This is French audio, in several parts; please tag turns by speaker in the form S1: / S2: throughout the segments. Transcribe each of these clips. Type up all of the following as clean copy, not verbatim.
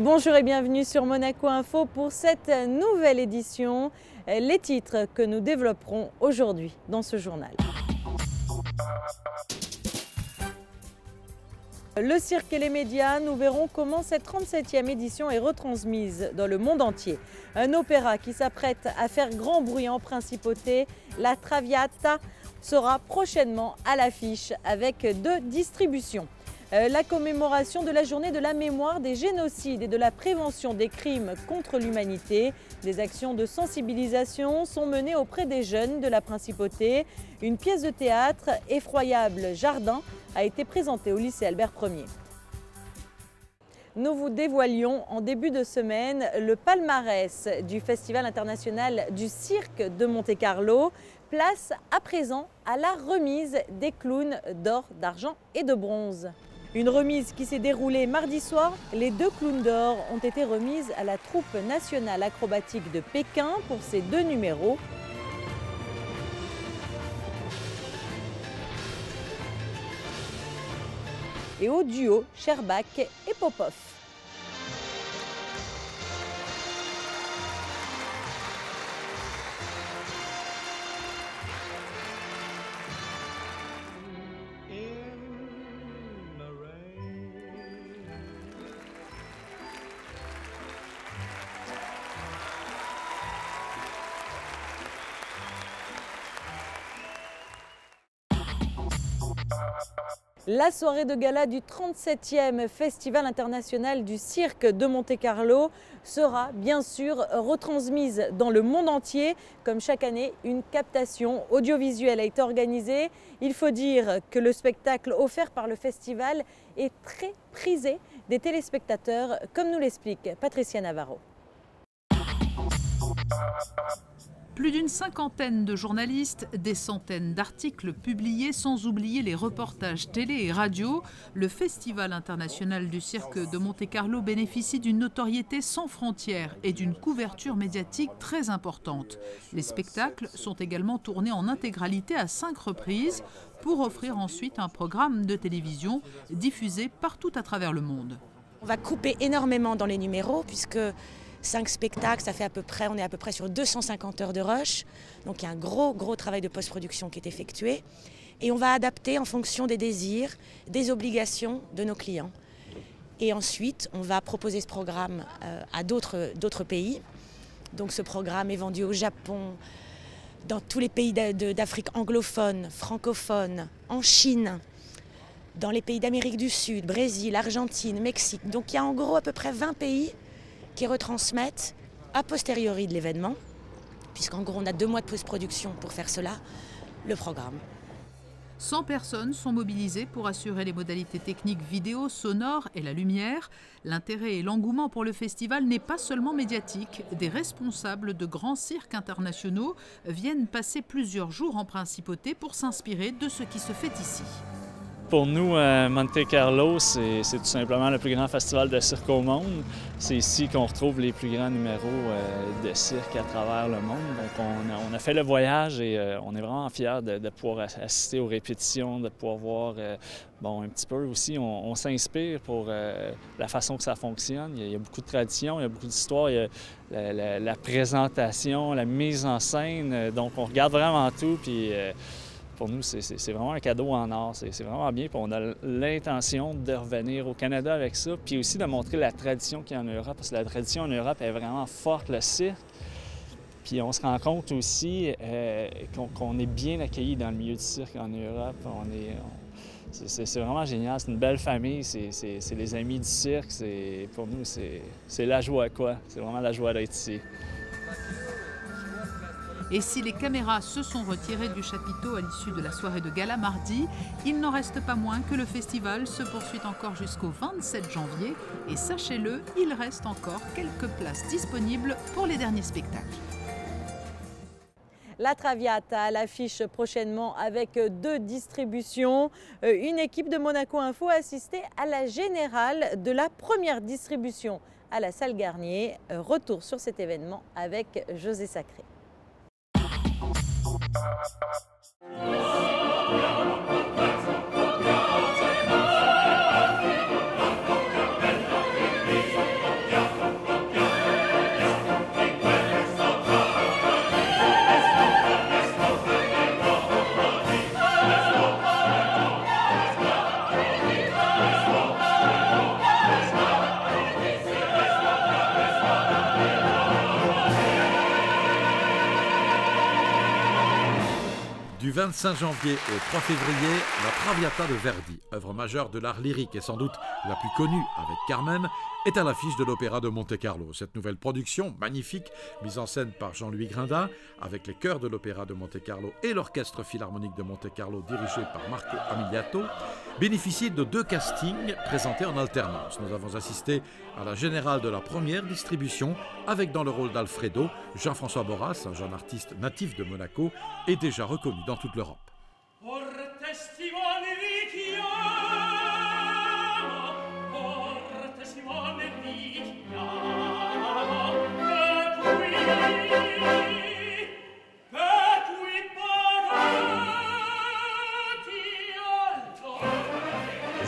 S1: Bonjour et bienvenue sur Monaco Info pour cette nouvelle édition. Les titres que nous développerons aujourd'hui dans ce journal. Le cirque et les médias, nous verrons comment cette 37e édition est retransmise dans le monde entier. Un opéra qui s'apprête à faire grand bruit en principauté, la Traviata, sera prochainement à l'affiche avec 2 distributions. La commémoration de la journée de la mémoire des génocides et de la prévention des crimes contre l'humanité. Des actions de sensibilisation sont menées auprès des jeunes de la principauté. Une pièce de théâtre, Effroyable Jardin, a été présentée au lycée Albert Ier. Nous vous dévoilions en début de semaine le palmarès du Festival international du cirque de Monte-Carlo. Place à présent à la remise des clowns d'or, d'argent et de bronze. Une remise qui s'est déroulée mardi soir. Les 2 clowns d'or ont été remises à la troupe nationale acrobatique de Pékin pour ces 2 numéros. Et au duo Sherbak et Popov. La soirée de gala du 37e Festival international du cirque de Monte-Carlo sera bien sûr retransmise dans le monde entier. Comme chaque année, une captation audiovisuelle a été organisée. Il faut dire que le spectacle offert par le festival est très prisé des téléspectateurs, comme nous l'explique Patricia Navarro.
S2: Plus d'une 50aine de journalistes, des centaines d'articles publiés, sans oublier les reportages télé et radio. Le Festival international du cirque de Monte-Carlo bénéficie d'une notoriété sans frontières et d'une couverture médiatique très importante. Les spectacles sont également tournés en intégralité à 5 reprises pour offrir ensuite un programme de télévision diffusé partout à travers le monde.
S3: On va couper énormément dans les numéros puisque 5 spectacles, ça fait on est à peu près sur 250 heures de rush. Donc il y a un gros travail de post-production qui est effectué. Et on va adapter en fonction des désirs, des obligations de nos clients. Et ensuite, on va proposer ce programme à d'autres pays. Donc ce programme est vendu au Japon, dans tous les pays d'Afrique anglophone, francophone, en Chine, dans les pays d'Amérique du Sud, Brésil, Argentine, Mexique. Donc il y a en gros à peu près 20 pays qui retransmettent a posteriori de l'événement, puisqu'en gros on a 2 mois de post-production pour faire cela, le programme.
S2: 100 personnes sont mobilisées pour assurer les modalités techniques vidéo, sonore et la lumière. L'intérêt et l'engouement pour le festival n'est pas seulement médiatique. Des responsables de grands cirques internationaux viennent passer plusieurs jours en principauté pour s'inspirer de ce qui se fait ici.
S4: Pour nous, Monte-Carlo, c'est tout simplement le plus grand festival de cirque au monde. C'est ici qu'on retrouve les plus grands numéros de cirque à travers le monde. Donc on a fait le voyage et on est vraiment fiers de pouvoir assister aux répétitions, de pouvoir voir un petit peu aussi. On s'inspire pour la façon que ça fonctionne. Il y a beaucoup de traditions, il y a beaucoup d'histoires, il y a la présentation, la mise en scène. Donc on regarde vraiment tout. Puis, pour nous, c'est vraiment un cadeau en or. C'est vraiment bien. Puis on a l'intention de revenir au Canada avec ça, puis aussi de montrer la tradition qu'il y a en Europe, parce que la tradition en Europe est vraiment forte, le cirque. Puis on se rend compte aussi qu'on est bien accueillis dans le milieu du cirque en Europe. C'est vraiment génial. C'est une belle famille. C'est les amis du cirque. Pour nous, c'est la joie, quoi. C'est vraiment la joie d'être ici.
S2: Et si les caméras se sont retirées du chapiteau à l'issue de la soirée de gala mardi, il n'en reste pas moins que le festival se poursuit encore jusqu'au 27 janvier. Et sachez-le, il reste encore quelques places disponibles pour les derniers spectacles.
S1: La Traviata à l'affiche prochainement avec 2 distributions. Une équipe de Monaco Info a assisté à la générale de la première distribution à la salle Garnier. Retour sur cet événement avec José Sacré.
S5: 25 janvier au 3 février, la Traviata de Verdi, œuvre majeure de l'art lyrique et sans doute la plus connue avec Carmen, est à l'affiche de l'Opéra de Monte-Carlo. Cette nouvelle production, magnifique, mise en scène par Jean-Louis Grindin, avec les chœurs de l'Opéra de Monte-Carlo et l'Orchestre Philharmonique de Monte-Carlo dirigé par Marco Amiliato, bénéficie de 2 castings présentés en alternance. Nous avons assisté à la générale de la première distribution, avec dans le rôle d'Alfredo, Jean-François Borras, un jeune artiste natif de Monaco et déjà reconnu dans toute l'Europe.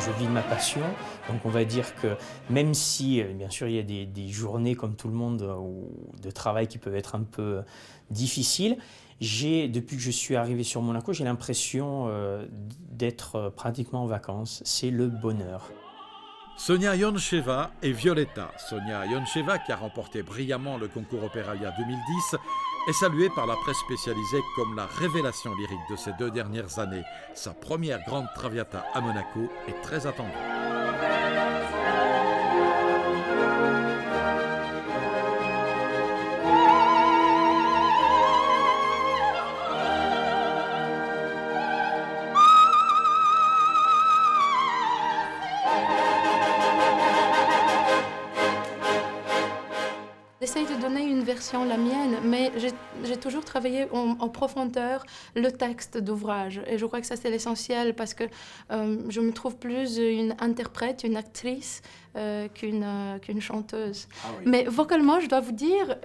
S6: Je vis de ma passion, donc on va dire que même si, bien sûr, il y a des journées comme tout le monde ou de travail qui peuvent être un peu difficiles, depuis que je suis arrivé sur Monaco, j'ai l'impression d'être pratiquement en vacances. C'est le bonheur.
S5: Sonia Yoncheva et Violetta. Sonia Yoncheva, qui a remporté brillamment le concours Opéralia 2010, est saluée par la presse spécialisée comme la révélation lyrique de ces 2 dernières années. Sa première grande Traviata à Monaco est très attendue.
S7: J'essaye de donner une version, la mienne, mais j'ai toujours travaillé en profondeur le texte d'ouvrage. Et je crois que ça, c'est l'essentiel parce que je me trouve plus une interprète, une actrice qu'une chanteuse. Ah oui. Mais vocalement, je dois vous dire,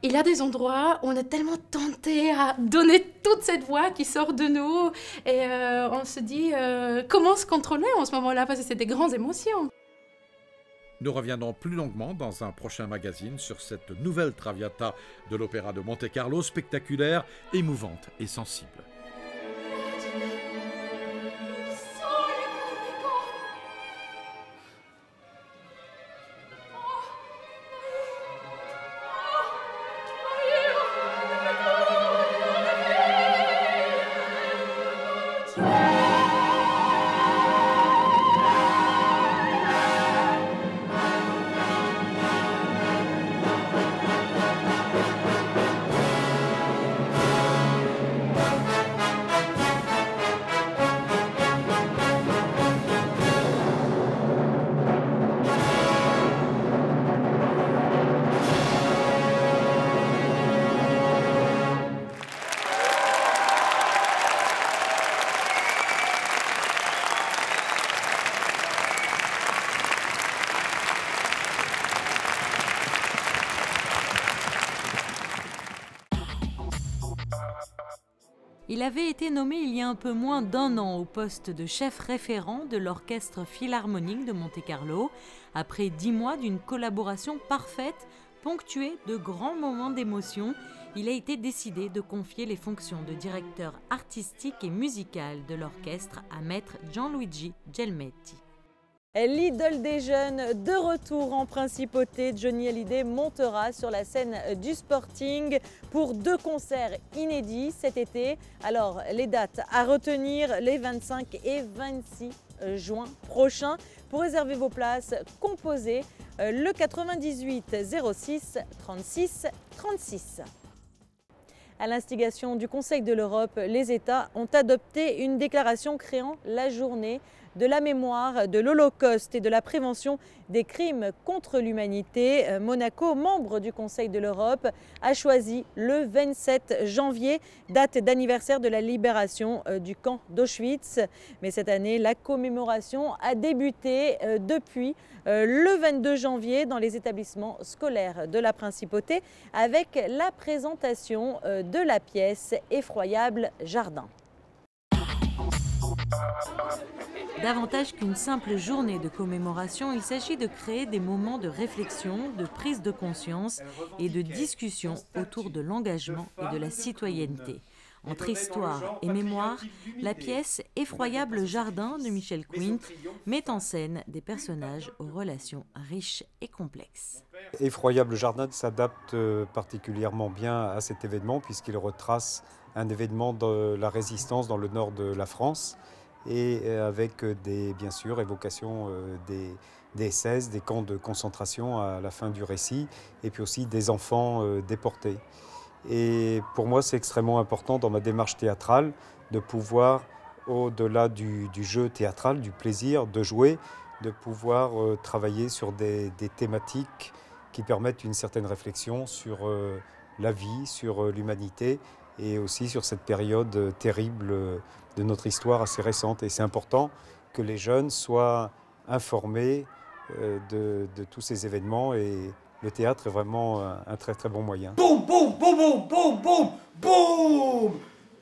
S7: il y a des endroits où on est tellement tenté à donner toute cette voix qui sort de nous. Et on se dit, comment se contrôler en ce moment-là? Parce que c'est des grandes émotions.
S5: Nous reviendrons plus longuement dans un prochain magazine sur cette nouvelle Traviata de l'Opéra de Monte-Carlo, spectaculaire, émouvante et sensible.
S1: Il avait été nommé il y a un peu moins d'1 an au poste de chef référent de l'Orchestre Philharmonique de Monte-Carlo, après 10 mois d'une collaboration parfaite, ponctuée de grands moments d'émotion. Il a été décidé de confier les fonctions de directeur artistique et musical de l'orchestre à maître Gianluigi Gelmetti. L'idole des jeunes, de retour en principauté, Johnny Hallyday montera sur la scène du Sporting pour 2 concerts inédits cet été. Alors, les dates à retenir, les 25 et 26 juin prochains. Pour réserver vos places, composez le 98 06 36 36. À l'instigation du Conseil de l'Europe, les États ont adopté une déclaration créant la journée de la mémoire de l'Holocauste et de la prévention des crimes contre l'humanité. Monaco, membre du Conseil de l'Europe, a choisi le 27 janvier, date d'anniversaire de la libération du camp d'Auschwitz. Mais cette année, la commémoration a débuté depuis le 22 janvier dans les établissements scolaires de la Principauté avec la présentation de la pièce Effroyable Jardin. Davantage qu'une simple journée de commémoration, il s'agit de créer des moments de réflexion, de prise de conscience et de discussion autour de l'engagement et de la citoyenneté. Entre histoire et mémoire, la pièce Effroyable Jardin de Michel Quint met en scène des personnages aux relations riches et complexes.
S8: Effroyable Jardin s'adapte particulièrement bien à cet événement puisqu'il retrace un événement de la résistance dans le nord de la France et avec bien sûr évocation des SS, des camps de concentration à la fin du récit et puis aussi des enfants déportés. Et pour moi c'est extrêmement important dans ma démarche théâtrale de pouvoir, au-delà du jeu théâtral, du plaisir de jouer, de pouvoir travailler sur des thématiques qui permettent une certaine réflexion sur la vie, sur l'humanité et aussi sur cette période terrible de notre histoire assez récente. Et c'est important que les jeunes soient informés de tous ces événements et le théâtre est vraiment un très très bon moyen.
S9: Boum, boum, boum, boum, boum, boum, boum.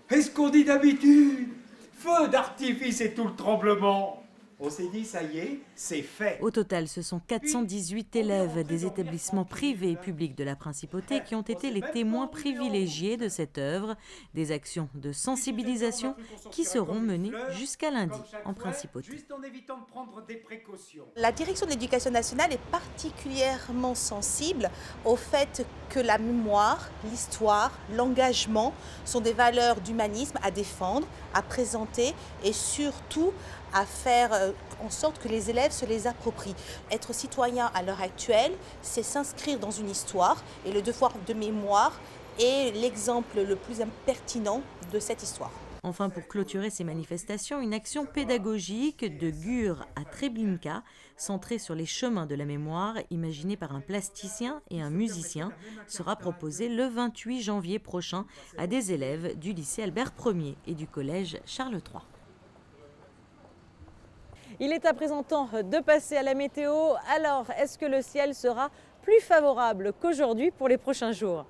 S9: Est-ce qu'on dit d'habitude? Feu d'artifice et tout le tremblement. On s'est dit, ça y est, c'est fait.
S1: Au total, ce sont 418 élèves des établissements privés et publics de la Principauté qui ont été les témoins privilégiés de cette œuvre. Des actions de sensibilisation qui seront menées jusqu'à lundi en Principauté.
S9: Juste en évitant de prendre des précautions.
S10: La direction de l'éducation nationale est particulièrement sensible au fait que la mémoire, l'histoire, l'engagement sont des valeurs d'humanisme à défendre, à présenter et surtout à faire en sorte que les élèves se les approprient. Être citoyen à l'heure actuelle, c'est s'inscrire dans une histoire et le devoir de mémoire est l'exemple le plus pertinent de cette histoire.
S1: Enfin, pour clôturer ces manifestations, une action pédagogique de Gurs à Treblinka, centrée sur les chemins de la mémoire, imaginée par un plasticien et un musicien, sera proposée le 28 janvier prochain à des élèves du lycée Albert Ier et du collège Charles III. Il est à présent temps de passer à la météo. Alors, est-ce que le ciel sera plus favorable qu'aujourd'hui pour les prochains jours?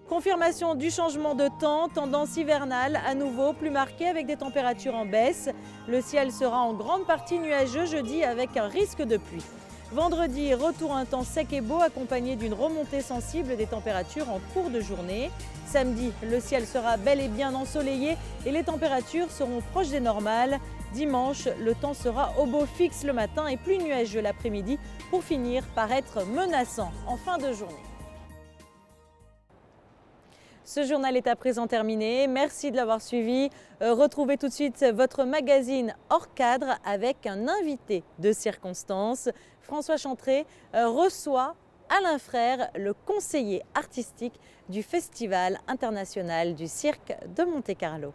S1: Confirmation du changement de temps, tendance hivernale à nouveau plus marquée avec des températures en baisse. Le ciel sera en grande partie nuageux jeudi avec un risque de pluie. Vendredi, retour à un temps sec et beau accompagné d'une remontée sensible des températures en cours de journée. Samedi, le ciel sera bel et bien ensoleillé et les températures seront proches des normales. Dimanche, le temps sera au beau fixe le matin et plus nuageux l'après-midi pour finir par être menaçant en fin de journée. Ce journal est à présent terminé. Merci de l'avoir suivi. Retrouvez tout de suite votre magazine hors cadre avec un invité de circonstance. François Chantré reçoit Alain Frère, le conseiller artistique du Festival international du cirque de Monte-Carlo.